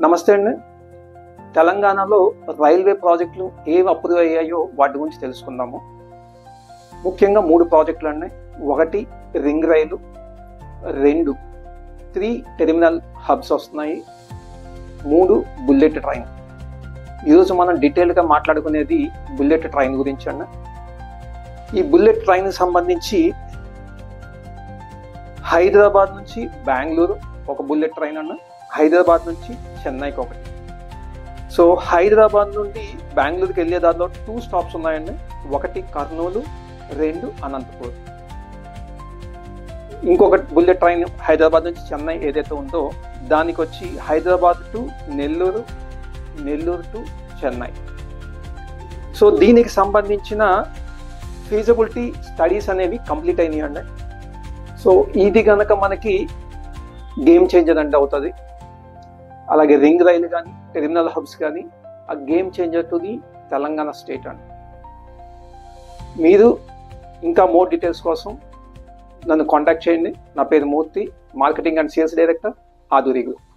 నమస్తే అండి. తెలంగాణలో రైల్వే ప్రాజెక్టులు ఏవి అప్రూవ్ అయ్యాయో వాటి గురించి తెలుసుకుందాము. ముఖ్యంగా 3 ప్రాజెక్టులు అండి. 1 రింగ్ రైలు, 2 3 టెర్మినల్ హబ్స్ వస్తున్నాయి, 3 బుల్లెట్ ట్రైన్. ఈరోజు మనం డీటెయిల్గా మాట్లాడుకునేది బుల్లెట్ ట్రైన్ గురించి అండి. ఈ బుల్లెట్ ట్రైన్ సంబంధించి హైదరాబాద్ నుంచి బెంగళూరు ఒక బుల్లెట్ ట్రైన్ అన్న, హైదరాబాద్ నుంచి చెన్నైకి ఒకటి. సో హైదరాబాద్ నుండి బెంగళూరుకి వెళ్ళే దారిలో 2 స్టాప్స్ ఉన్నాయండి. 1 కర్నూలు, 2 అనంతపూర్. ఇంకొక బుల్లెట్ ట్రైన్ హైదరాబాద్ నుంచి చెన్నై ఏదైతే ఉందో దానికి వచ్చి Hyderabad to Nellore, Nellore to Chennai. So దీనికి సంబంధించిన ఫీజిబిలిటీ స్టడీస్ అనేవి కంప్లీట్ అయినాయండి. సో ఇది కనుక మనకి గేమ్ చేంజర్ అంటే అవుతుంది. అలాగే రింగ్ రైలు కానీ టెర్మినల్ హబ్స్ కానీ ఆ game changer to the Telangana state అండి. మీరు ఇంకా మోర్ డీటెయిల్స్ కోసం నన్ను కాంటాక్ట్ చేయండి. నా పేరు Murthy, marketing and sales director, Adhuri group.